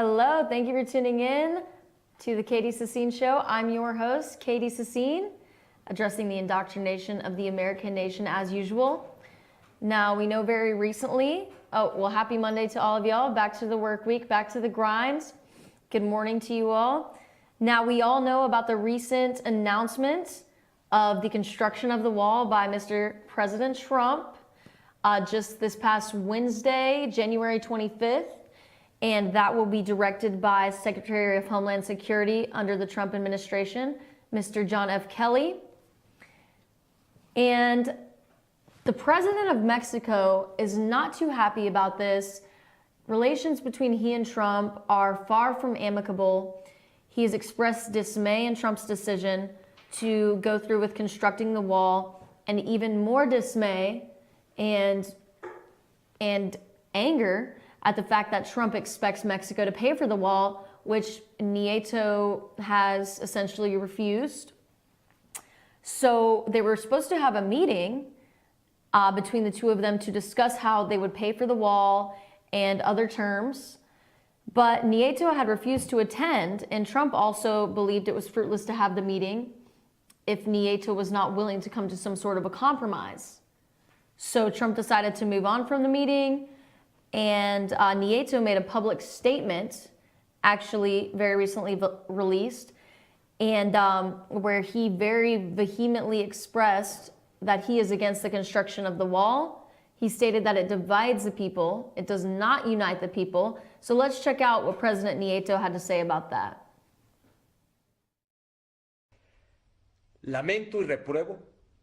Hello, thank you for tuning in to the Katy Sissine Show. I'm your host, Katy Sissine, addressing the indoctrination of the American nation as usual. Now, we know very recently, happy Monday to all of y'all. Back to the work week, back to the grind. Good morning to you all. Now, we all know about the recent announcement of the construction of the wall by Mr. President Trump just this past Wednesday, January 25th. And that will be directed by Secretary of Homeland Security under the Trump administration, Mr. John F. Kelly. And the president of Mexico is not too happy about this. Relations between he and Trump are far from amicable. He has expressed dismay in Trump's decision to go through with constructing the wall, and even more dismay and anger at the fact that Trump expects Mexico to pay for the wall, which Nieto has essentially refused. So they were supposed to have a meeting between the two of them to discuss how they would pay for the wall and other terms. But Nieto had refused to attend, and Trump also believed it was fruitless to have the meeting if Nieto was not willing to come to some sort of a compromise. So Trump decided to move on from the meeting. And Nieto made a public statement, actually very recently released, and where he very vehemently expressed that he is against the construction of the wall. He stated that it divides the people, it does not unite the people. So let's check out what President Nieto had to say about that. Lamento y repruebo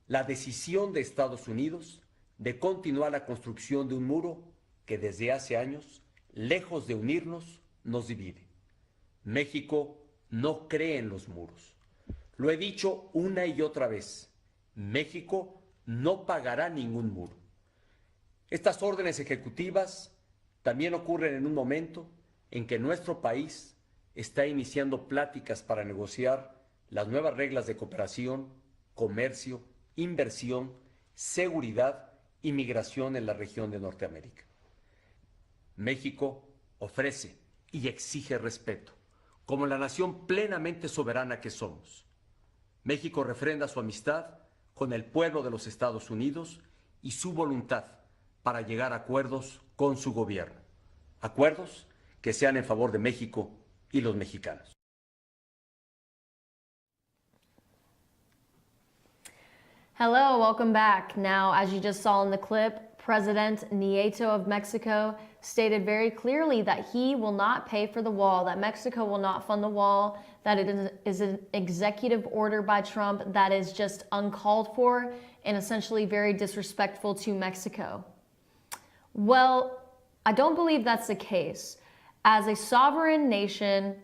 la decisión de Estados Unidos de continuar la construcción de un muro que desde hace años, lejos de unirnos, nos divide. México no cree en los muros. Lo he dicho una y otra vez. México no pagará ningún muro. Estas órdenes ejecutivas también ocurren en un momento en que nuestro país está iniciando pláticas para negociar las nuevas reglas de cooperación, comercio, inversión, seguridad y migración en la región de Norteamérica. México ofrece y exige respeto, como la nación plenamente soberana que somos. México refrenda su amistad con el pueblo de los Estados Unidos y su voluntad para llegar a acuerdos con su gobierno. Acuerdos que sean en favor de México y los mexicanos. Hello, welcome back. Now, as you just saw in the clip, President Nieto of Mexico stated very clearly that he will not pay for the wall, that Mexico will not fund the wall, that it is an executive order by Trump that is just uncalled for and essentially very disrespectful to Mexico. Well, I don't believe that's the case. As a sovereign nation,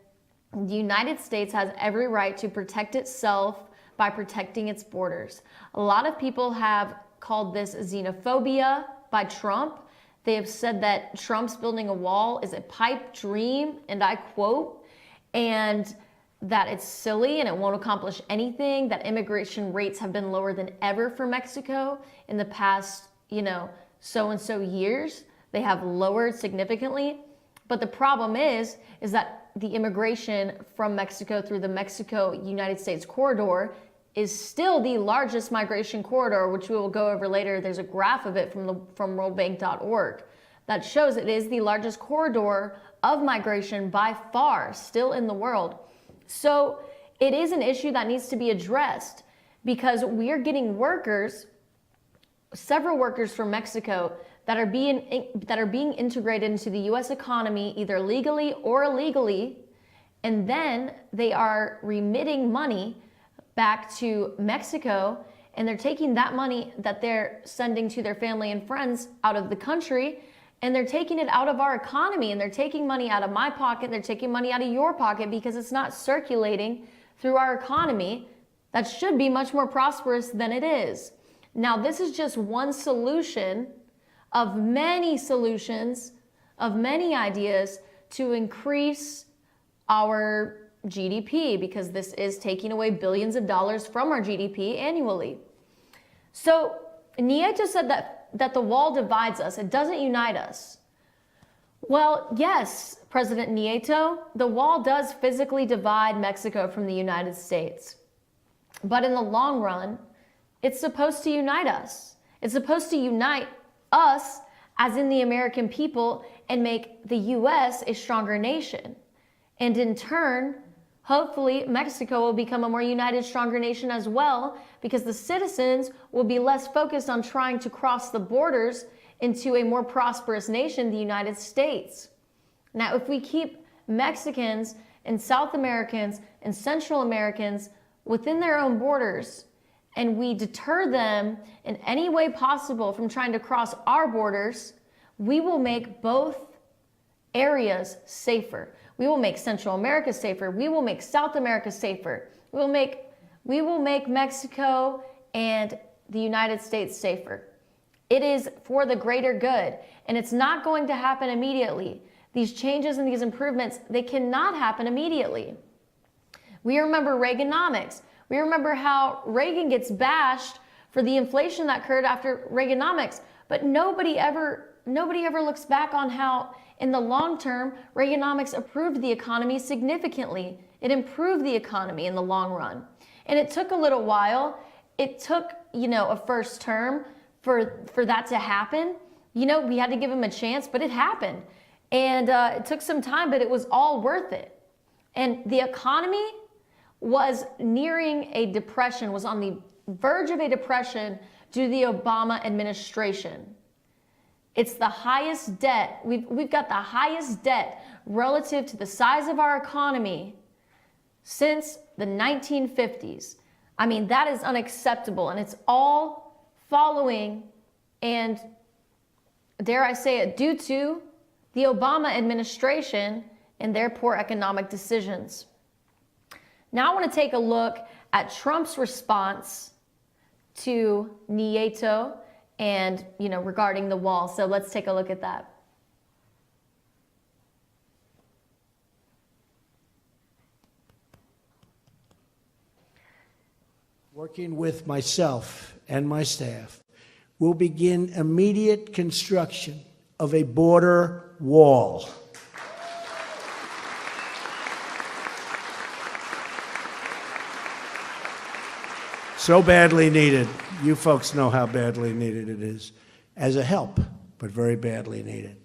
the United States has every right to protect itself by protecting its borders. A lot of people have called this xenophobia by Trump. They have said that Trump's building a wall is a pipe dream, and I quote, and that it's silly and it won't accomplish anything, that immigration rates have been lower than ever for Mexico in the past, so-and-so years. They have lowered significantly. But the problem is that the immigration from Mexico through the Mexico-United States corridor is still the largest migration corridor, which we will go over later. There's a graph of it from worldbank.org that shows it is the largest corridor of migration by far still in the world. So it is an issue that needs to be addressed because we are getting workers, several workers from Mexico that are being integrated into the US economy either legally or illegally, and then they are remitting money back to Mexico, and they're taking that money that they're sending to their family and friends out of the country, and they're taking it out of our economy, and they're taking money out of my pocket, they're taking money out of your pocket because it's not circulating through our economy that should be much more prosperous than it is. Now, this is just one solution of many solutions, of many ideas to increase our GDP, because this is taking away billions of dollars from our GDP annually. So Nieto said that the wall divides us, it doesn't unite us. Well, yes, President Nieto, the wall does physically divide Mexico from the United States. But in the long run, it's supposed to unite us. It's supposed to unite us, as in the American people, and make the U.S. a stronger nation. And in turn, hopefully, Mexico will become a more united, stronger nation as well, because the citizens will be less focused on trying to cross the borders into a more prosperous nation, the United States. Now, if we keep Mexicans and South Americans and Central Americans within their own borders, and we deter them in any way possible from trying to cross our borders, we will make both areas safer. We will make Central America safer. We will make South America safer. We will make Mexico and the United States safer. It is for the greater good, and it's not going to happen immediately. These changes and these improvements, they cannot happen immediately. We remember Reaganomics. We remember how Reagan gets bashed for the inflation that occurred after Reaganomics, but nobody ever looks back on how, in the long term, Reaganomics improved the economy significantly. It improved the economy in the long run. And it took a little while. It took, a first term for that to happen. We had to give him a chance, but it happened. And it took some time, but it was all worth it. And the economy was nearing a depression, was on the verge of a depression due to the Obama administration. It's the highest debt. We've got the highest debt relative to the size of our economy since the 1950s. I mean, that is unacceptable, and it's all following and, dare I say it, due to the Obama administration and their poor economic decisions. Now I want to take a look at Trump's response to Nieto and, regarding the wall. So let's take a look at that. Working with myself and my staff, we'll begin immediate construction of a border wall. So badly needed. You folks know how badly needed it is. As a help, but very badly needed.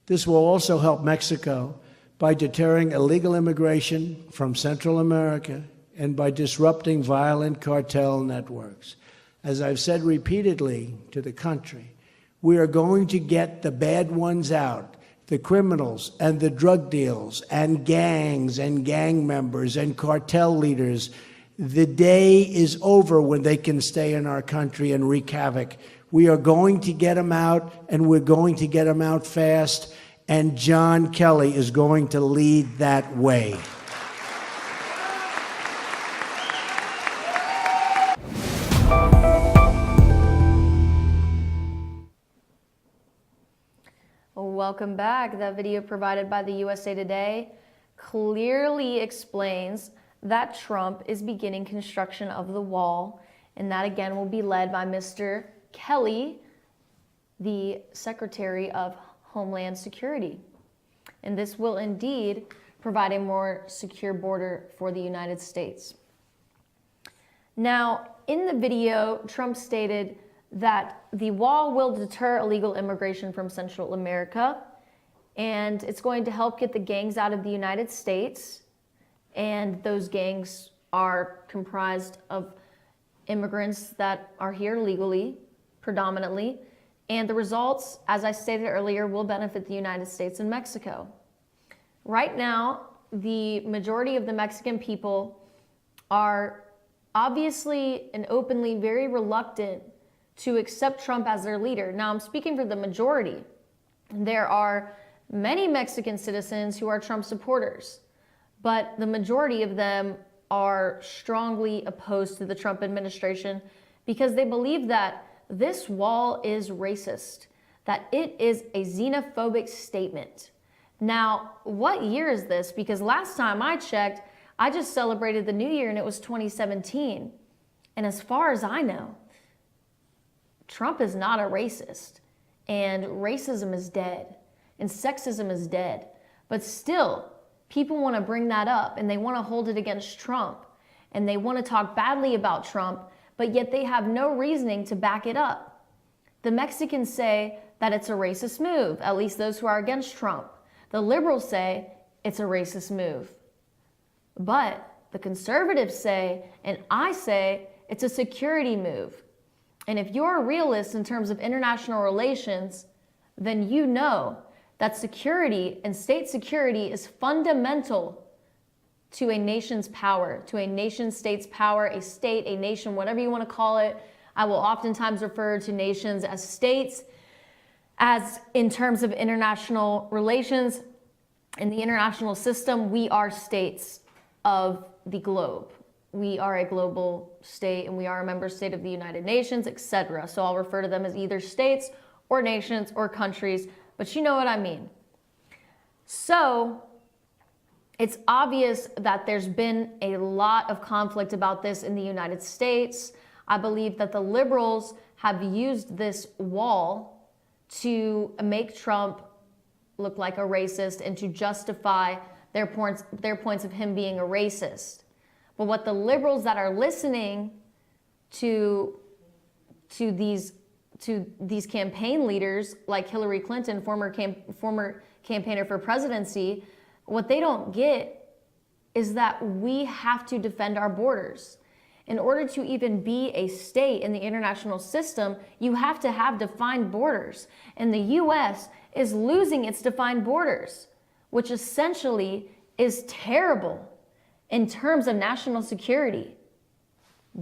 This will also help Mexico by deterring illegal immigration from Central America and by disrupting violent cartel networks. As I've said repeatedly to the country, we are going to get the bad ones out, the criminals and the drug deals and gangs and gang members and cartel leaders. The day is over when they can stay in our country and wreak havoc. We are going to get them out, and we're going to get them out fast, and John Kelly is going to lead that way. Welcome back. That video provided by the USA Today clearly explains that Trump is beginning construction of the wall, and that again will be led by Mr. Kelly, the Secretary of Homeland Security. And this will indeed provide a more secure border for the United States. Now, in the video, Trump stated that the wall will deter illegal immigration from Central America, and it's going to help get the gangs out of the United States. And those gangs are comprised of immigrants that are here legally, predominantly. And the results, as I stated earlier, will benefit the United States and Mexico. Right now, the majority of the Mexican people are obviously and openly very reluctant to accept Trump as their leader. Now, I'm speaking for the majority. There are many Mexican citizens who are Trump supporters, but the majority of them are strongly opposed to the Trump administration because they believe that this wall is racist, that it is a xenophobic statement. Now, what year is this? Because last time I checked, I just celebrated the New Year and it was 2017. And as far as I know, Trump is not a racist, and racism is dead, and sexism is dead. But still, people want to bring that up and they want to hold it against Trump and they want to talk badly about Trump, but yet they have no reasoning to back it up. The Mexicans say that it's a racist move, at least those who are against Trump. The liberals say it's a racist move. But the conservatives say, and I say, it's a security move. And if you're a realist in terms of international relations, then you know that security and state security is fundamental to a nation's power, to a nation state's power, a state, a nation, whatever you want to call it. I will oftentimes refer to nations as states, as in terms of international relations. In the international system, we are states of the globe. We are a global state and we are a member state of the United Nations, etc. So I'll refer to them as either states or nations or countries, but you know what I mean. So it's obvious that there's been a lot of conflict about this in the United States. I believe that the liberals have used this wall to make Trump look like a racist and to justify their points of him being a racist. But what the liberals that are listening to these campaign leaders like Hillary Clinton, former campaigner for presidency, what they don't get is that we have to defend our borders. In order to even be a state in the international system, you have to have defined borders. And the US is losing its defined borders, which essentially is terrible in terms of national security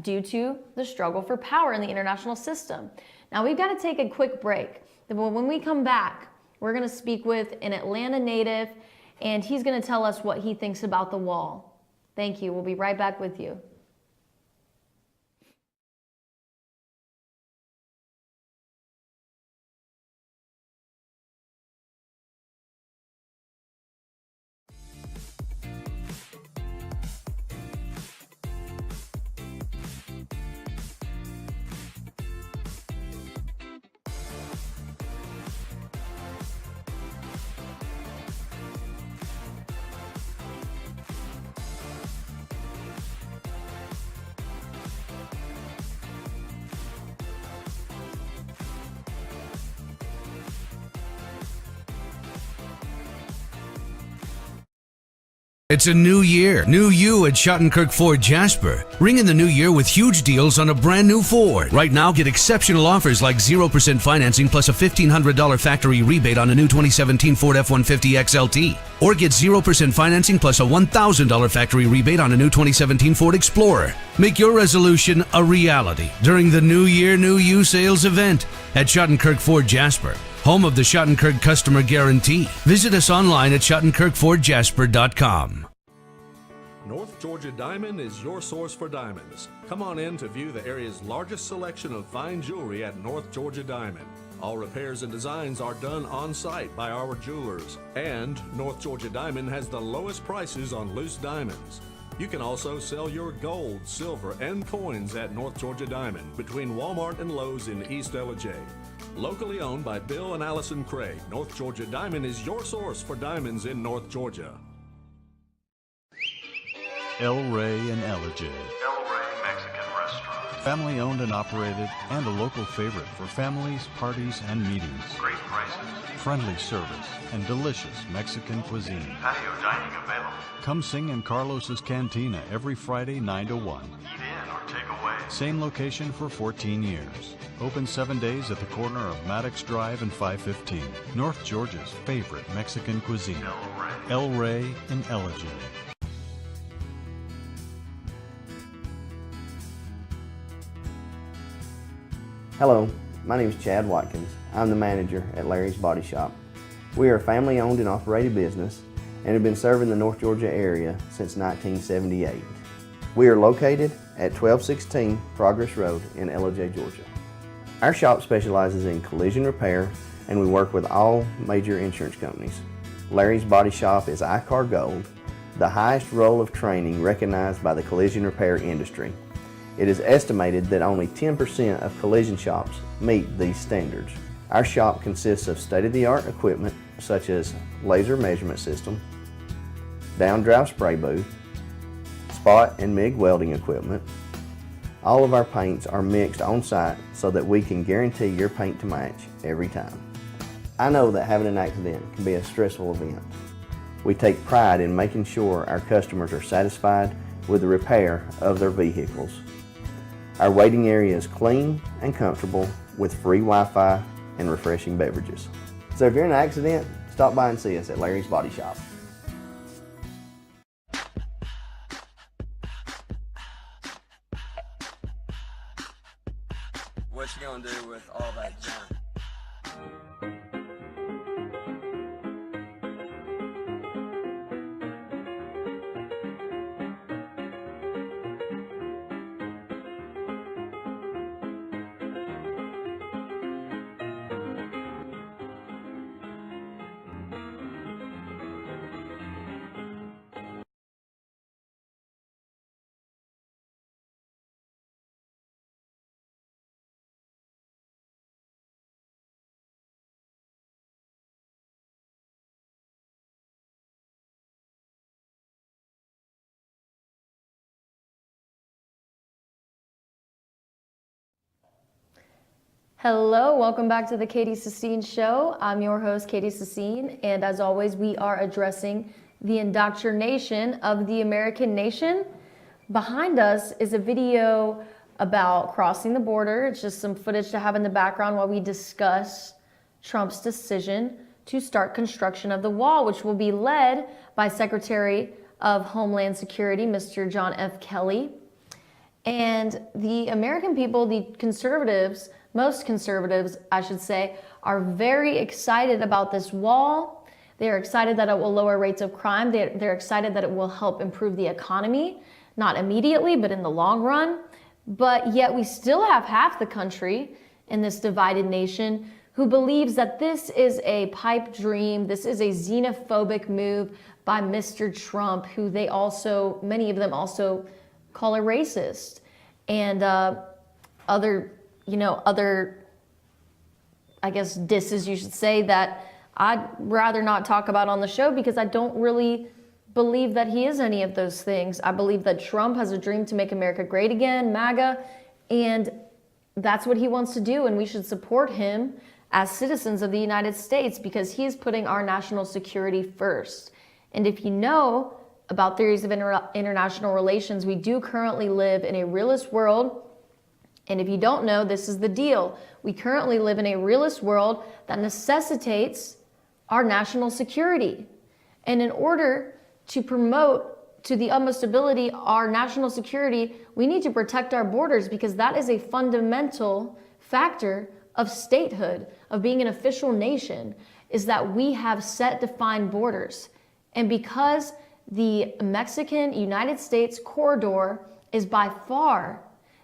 due to the struggle for power in the international system. Now we've got to take a quick break. But when we come back, we're going to speak with an Atlanta native and he's going to tell us what he thinks about the wall. Thank you. We'll be right back with you. It's a new year, new you at Schottenkirk Ford Jasper. Ring in the new year with huge deals on a brand new Ford. Right now, get exceptional offers like 0% financing plus a $1,500 factory rebate on a new 2017 Ford F-150 XLT. Or get 0% financing plus a $1,000 factory rebate on a new 2017 Ford Explorer. Make your resolution a reality during the New Year, New You sales event at Schottenkirk Ford Jasper, home of the Schottenkirk Customer Guarantee. Visit us online at SchottenkirkFordJasper.com. North Georgia Diamond is your source for diamonds. Come on in to view the area's largest selection of fine jewelry at North Georgia Diamond. All repairs and designs are done on site by our jewelers. And North Georgia Diamond has the lowest prices on loose diamonds. You can also sell your gold, silver, and coins at North Georgia Diamond between Walmart and Lowe's in East Ellijay. Locally owned by Bill and Allison Craig, North Georgia Diamond is your source for diamonds in North Georgia. El Rey in Ellijay. El Rey Mexican Restaurant. Family owned and operated and a local favorite for families, parties, and meetings. Great prices. Friendly service and delicious Mexican cuisine. Patio dining available. Come sing in Carlos's Cantina every Friday 9 to 1. Eat in or take away. Same location for 14 years. Open 7 days at the corner of Maddox Drive and 515. North Georgia's favorite Mexican cuisine. El Rey in Ellijay. Hello, my name is Chad Watkins. I'm the manager at Larry's Body Shop. We are a family-owned and operated business and have been serving the North Georgia area since 1978. We are located at 1216 Progress Road in Ellijay, Georgia. Our shop specializes in collision repair and we work with all major insurance companies. Larry's Body Shop is ICAR Gold, the highest role of training recognized by the collision repair industry. It is estimated that only 10% of collision shops meet these standards. Our shop consists of state-of-the-art equipment such as laser measurement system, down-drive spray booth, spot and MIG welding equipment. All of our paints are mixed on site so that we can guarantee your paint to match every time. I know that having an accident can be a stressful event. We take pride in making sure our customers are satisfied with the repair of their vehicles. Our waiting area is clean and comfortable with free Wi-Fi and refreshing beverages. So if you're in an accident, stop by and see us at Larry's Body Shop. What you gonna do with all that junk? Hello, welcome back to the Katy Sissine Show. I'm your host, Katy Sissine, and as always, we are addressing the indoctrination of the American nation. Behind us is a video about crossing the border. It's just some footage to have in the background while we discuss Trump's decision to start construction of the wall, which will be led by Secretary of Homeland Security, Mr. John F. Kelly. And the American people, the conservatives, most conservatives, I should say, are very excited about this wall. They're excited that it will lower rates of crime. They're excited that it will help improve the economy, not immediately, but in the long run. But yet we still have half the country in this divided nation who believes that this is a pipe dream, this is a xenophobic move by Mr. Trump, who they also, many of them also call a racist, and other, I guess, disses, you should say, that I'd rather not talk about on the show because I don't really believe that he is any of those things. I believe that Trump has a dream to make America great again, MAGA, and that's what he wants to do, and we should support him as citizens of the United States because he is putting our national security first. And if you know about theories of international relations, we do currently live in a realist world. And if you don't know, this is the deal. We currently live in a realist world that necessitates our national security. And in order to promote to the utmost ability our national security, we need to protect our borders because that is a fundamental factor of statehood, of being an official nation, is that we have set defined borders. And because the Mexican-United States corridor is by far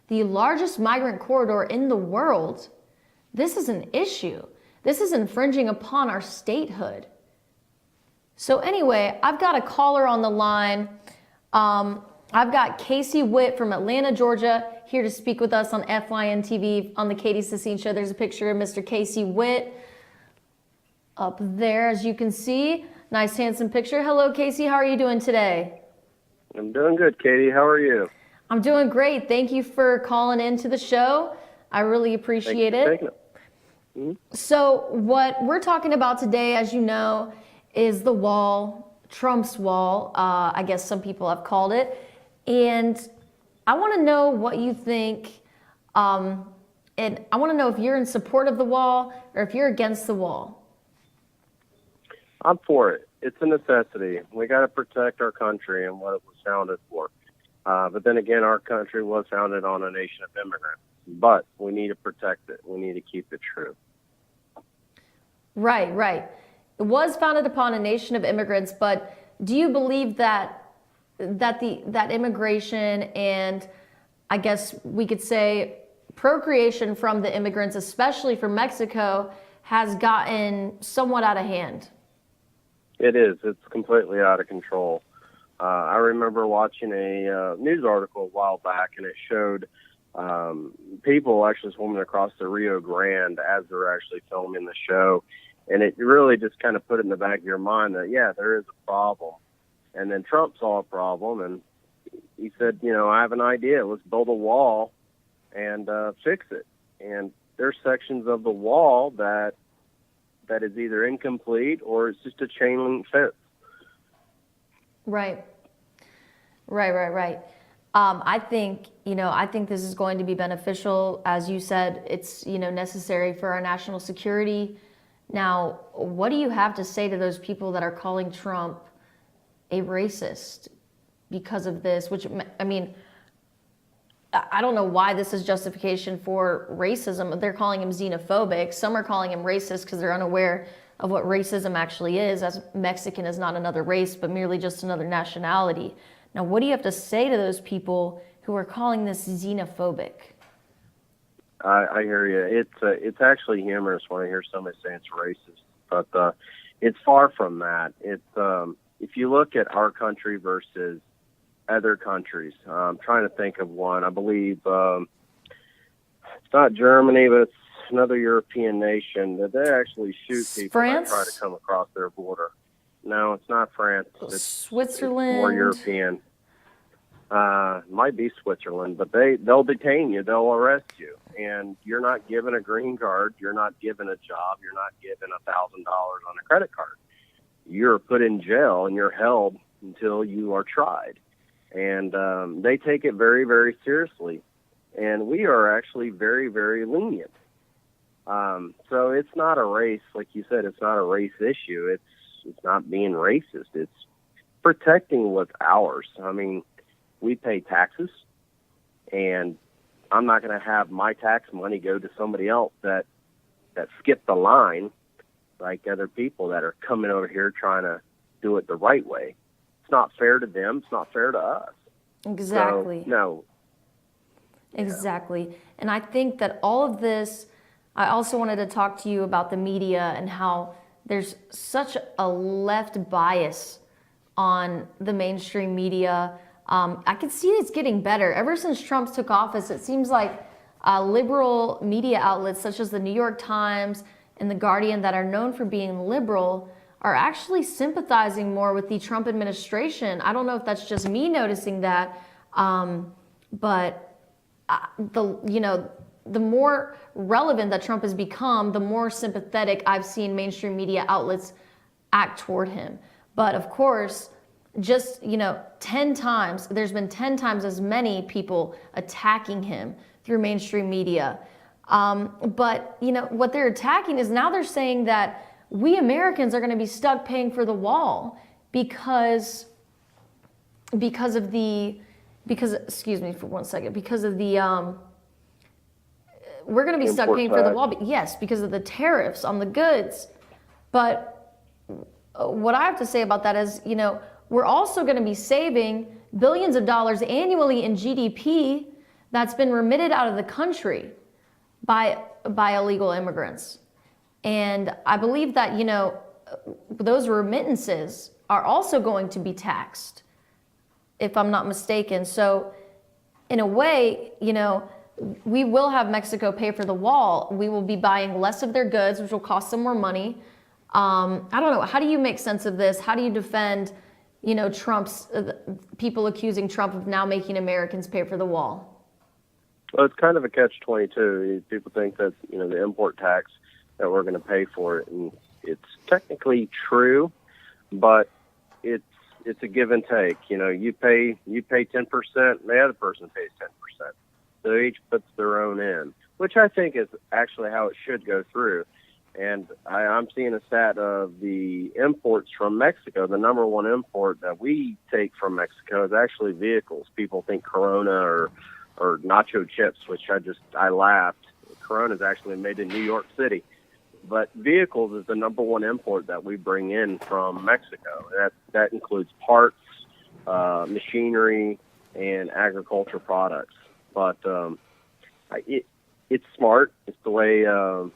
the largest migrant corridor in the world, this is an issue. This is infringing upon our statehood. So anyway, I've got a caller on the line. I've got Casey Witt from Atlanta, Georgia, here to speak with us on FYNTV on the Katy Sissine Show. There's a picture of Mr. Casey Witt up there, as you can see. Nice, handsome picture. Hello, Casey. How are you doing today? I'm doing good, Katie. How are you? I'm doing great. Thank you for calling into the show. I really appreciate it. Mm-hmm. So what we're talking about today, as you know, is the wall, Trump's wall, I guess some people have called it. And I want to know what you think. And I want to know if you're in support of the wall or if you're against the wall. I'm for it. It's a necessity. We got to protect our country and what it was founded for. But then again, our country was founded on a nation of immigrants. But we need to protect it. We need to keep it true. Right, right. It was founded upon a nation of immigrants, but do you believe that immigration and, I guess we could say, procreation from the immigrants, especially from Mexico, has gotten somewhat out of hand? It is. It's completely out of control. I remember watching a news article a while back, and it showed people actually swimming across the Rio Grande as they're actually filming the show. And it really just kind of put it in the back of your mind that, yeah, there is a problem. And then Trump saw a problem, and he said, I have an idea. Let's build a wall and fix it. And there's sections of the wall that is either incomplete or it's just a chain link fence. Right. I think this is going to be beneficial. As you said, it's, necessary for our national security. Now, what do you have to say to those people that are calling Trump a racist because of this? Which, I mean, I don't know why this is justification for racism. They're calling him xenophobic. Some are calling him racist because they're unaware of what racism actually is, as Mexican is not another race, but merely just another nationality. Now, what do you have to say to those people who are calling this xenophobic? I hear you. It's actually humorous when I hear somebody say it's racist, but it's far from that. It's if you look at our country versus other countries, I'm trying to think of one. I believe it's not Germany, but it's another European nation that they actually shoot people France? that try to come across their border. No, it's not France. It's Switzerland. It's more European. Might be Switzerland, but they'll detain you. They'll arrest you. And you're not given a green card. You're not given a job. You're not given $1,000 on a credit card. You're put in jail and you're held until you are tried. And they take it very, very seriously. And we are actually very, very lenient. So it's not a race, like you said, it's not a race issue. It's not being racist. It's protecting what's ours. I mean, we pay taxes, and I'm not going to have my tax money go to somebody else that skipped the line, like other people that are coming over here trying to do it the right way. It's not fair to them. It's not fair to us. Exactly. So, no. Exactly. Yeah. And I think that all of this, I also wanted to talk to you about the media and how there's such a left bias on the mainstream media. I can see it's getting better. Ever since Trump took office, it seems like liberal media outlets such as the New York Times and The Guardian that are known for being liberal are actually sympathizing more with the Trump administration. I don't know if that's just me noticing that, but the more relevant that Trump has become, the more sympathetic I've seen mainstream media outlets act toward him. But of course, just 10 times, there's been 10 times as many people attacking him through mainstream media. But what they're attacking is now they're saying that we Americans are going to be stuck paying for the wall because of the we're going to be stuck paying for the wall. Yes, because of the tariffs on the goods. But what I have to say about that is, we're also going to be saving billions of dollars annually in GDP that's been remitted out of the country by illegal immigrants. And I believe that, those remittances are also going to be taxed, if I'm not mistaken. So in a way, we will have Mexico pay for the wall. We will be buying less of their goods, which will cost them more money. I don't know. How do you make sense of this? How do you defend, Trump's people accusing Trump of now making Americans pay for the wall? Well, it's kind of a catch-22. People think that, the import tax that we're going to pay for it, and it's technically true, but it's a give and take. You pay 10%, the other person pays 10%. So each puts their own in, which I think is actually how it should go through. And I'm seeing a stat of the imports from Mexico. The number one import that we take from Mexico is actually vehicles. People think Corona or nacho chips, which I laughed. Corona is actually made in New York City. But vehicles is the number one import that we bring in from Mexico. That includes parts, machinery, and agriculture products. But it's smart. It's the way, I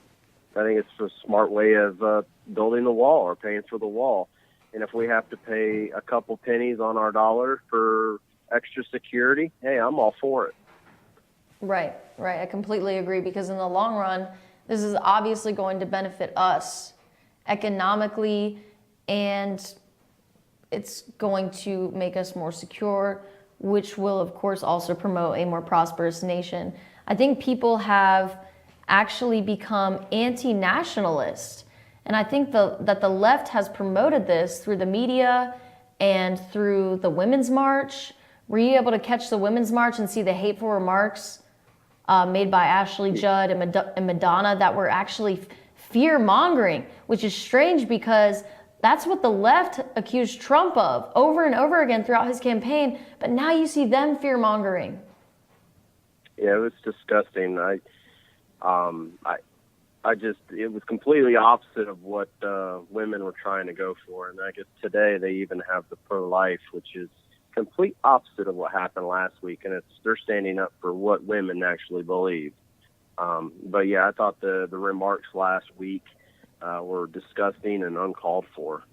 think it's a smart way of building the wall or paying for the wall. And if we have to pay a couple pennies on our dollar for extra security, hey, I'm all for it. Right. I completely agree, because in the long run, this is obviously going to benefit us economically, and it's going to make us more secure, which will, of course, also promote a more prosperous nation. I think people have actually become anti-nationalist, and I think that the left has promoted this through the media and through the Women's March. Were you able to catch the Women's March and see the hateful remarks made by Ashley Judd and Madonna that were actually fear-mongering, which is strange because that's what the left accused Trump of over and over again throughout his campaign, but now you see them fear-mongering. Yeah, it was disgusting. It was completely opposite of what women were trying to go for. And I guess today they even have the pro-life, which is complete opposite of what happened last week. And they're standing up for what women actually believe. But yeah, I thought the remarks last week were disgusting and uncalled for.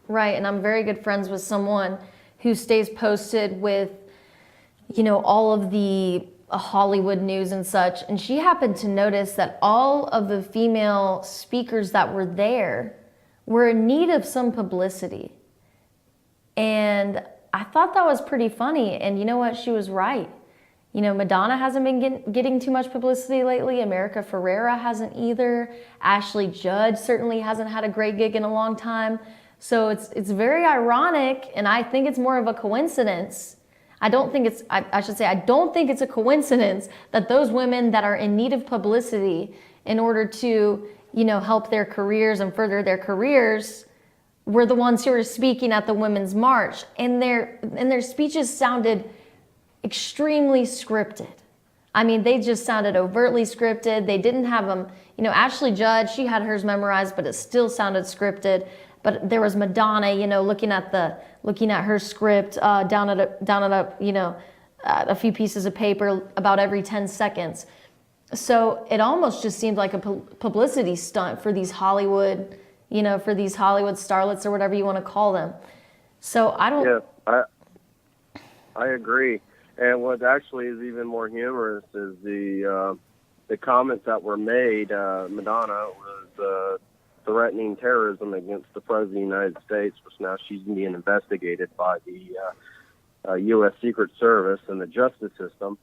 Right, and I'm very good friends with someone who stays posted with, all of the Hollywood news and such, and she happened to notice that all of the female speakers that were there were in need of some publicity. And I thought that was pretty funny, and you know what? She was right. Madonna hasn't been getting too much publicity lately. America Ferrera hasn't either. Ashley Judd certainly hasn't had a great gig in a long time. So it's very ironic, and I think it's more of a coincidence. I don't think it's a coincidence that those women that are in need of publicity in order to, help their careers and further their careers were the ones who were speaking at the Women's March. And their speeches sounded extremely scripted. I mean, they just sounded overtly scripted. They didn't have them, Ashley Judd, she had hers memorized, but it still sounded scripted. But there was Madonna, looking at her script down at a few pieces of paper about every 10 seconds. So it almost just seemed like a publicity stunt for these Hollywood, for these Hollywood starlets or whatever you want to call them. So I don't. Yeah, I agree. And what actually is even more humorous is the comments that were made. Madonna was threatening terrorism against the President of the United States, which now she's being investigated by the U.S. Secret Service and the justice system.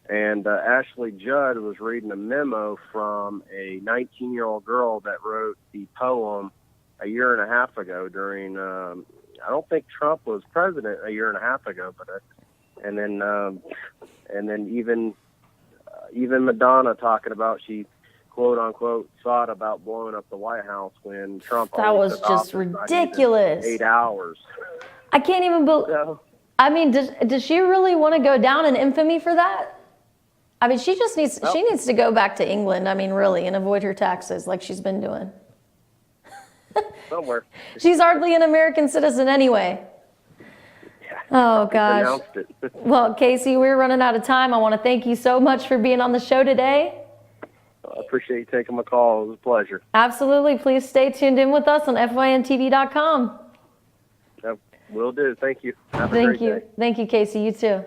And Ashley Judd was reading a memo from a 19-year-old girl that wrote the poem a year and a half ago during, I don't think Trump was president a year and a half ago, but and then even Madonna talking about she quote unquote thought about blowing up the White House when Trump. That was just ridiculous. 8 hours. I can't even believe. So, I mean, does she really want to go down in infamy for that? I mean, she needs to go back to England. I mean, really, and avoid her taxes like she's been doing. Somewhere. She's hardly an American citizen anyway. Oh, gosh. Well, Casey, we're running out of time. I want to thank you so much for being on the show today. I appreciate you taking my call. It was a pleasure. Absolutely. Please stay tuned in with us on FYNTV.com. Will do. Thank you. Have a Thank great you. day. Thank you, Casey. You too.